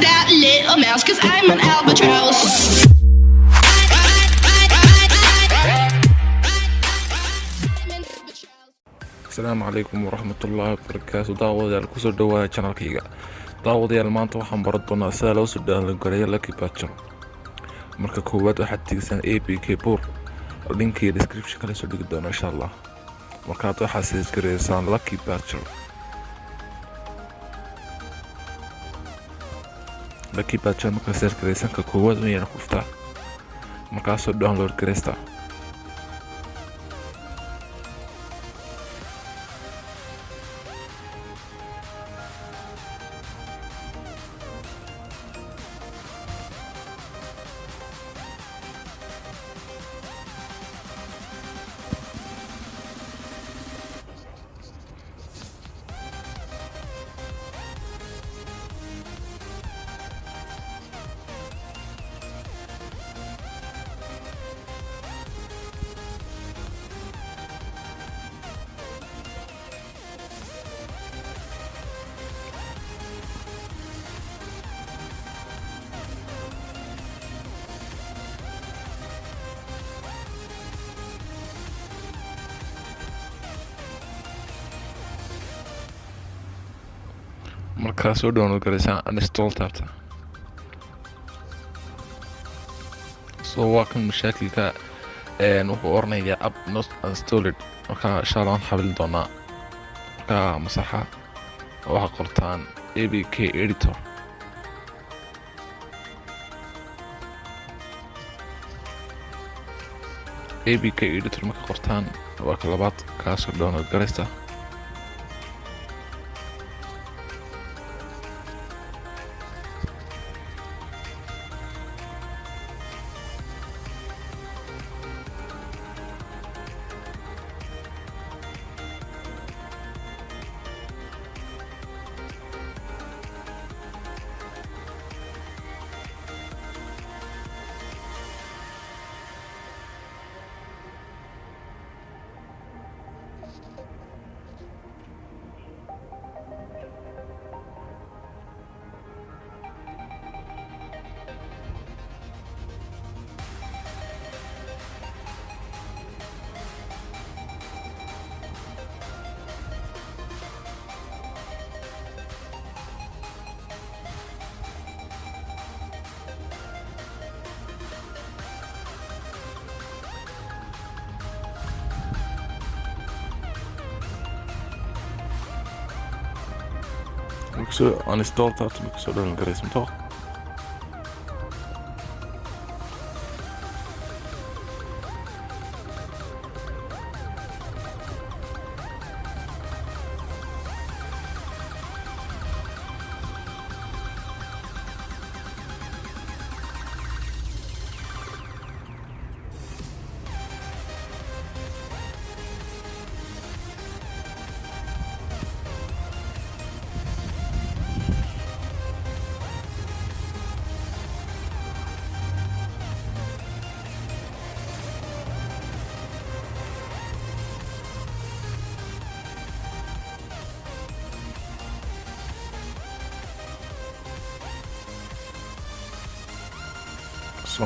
that little mouse, 'cause I'm an albatross. Asalaamu calaykum waraxmatullaahi wabarakaatu. daawadayaal kusoo dhawaada channelkayga. daawadayaal maanta waxaan baran doonaa sida loo soo download Lucky Patcher. marka koowaad waxaad tigsan APK Board, linkii description kala soo dhigi doona insha Allah. markaad waxaad search gareysaan Lucky Patcher. Lucky Patcher markaad search gareysaan ka koowaad inay qoftaa markaad soo download gareystaa. markaad soo download gareysaan uninstall taabta. waa kan mashaakilka wuxuu oranayaa app not installed. marka insha Allah waan xabilin doonaa. marka masaxa waxaad qortaan APK editor. APK editor marka qortaan waa ka labaad kaasoo download gareysta. So uninstall taabta marka soo download gareysanto.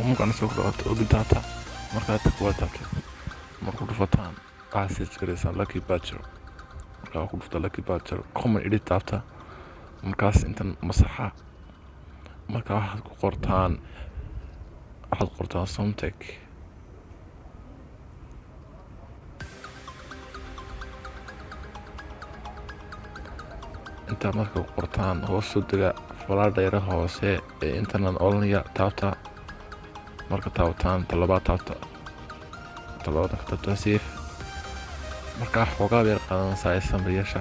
markaan soo qaadato open data markaad tagwaataake markuu dhufataan waxaad search gareysaan Lucky Patcher. markaa ku dhufta Lucky Patcher common edit taabta. markaas intan masaxa markaa waxaad qortaan Somtech. intaa marka qortaan hoos soo dega falaadha yara hoose ee internet only taabta. marka taabataan talabaad taabta save. markaa xoogaa yar qaadanaysaa ee samriyaasha.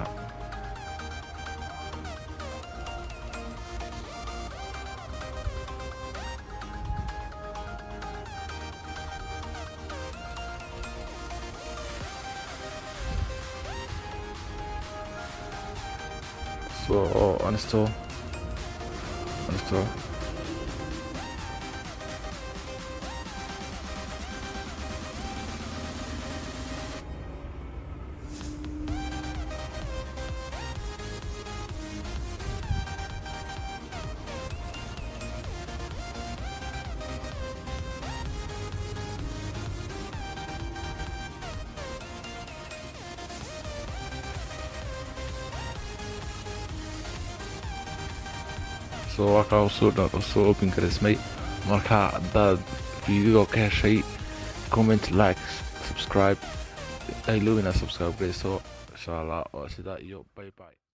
uninstall. soo wakaa soo open gareysmay marka haddaad video ka heshay comment like subscribe ay lowina subscribe gareyso insha allah oo sidaa iyo bye bye.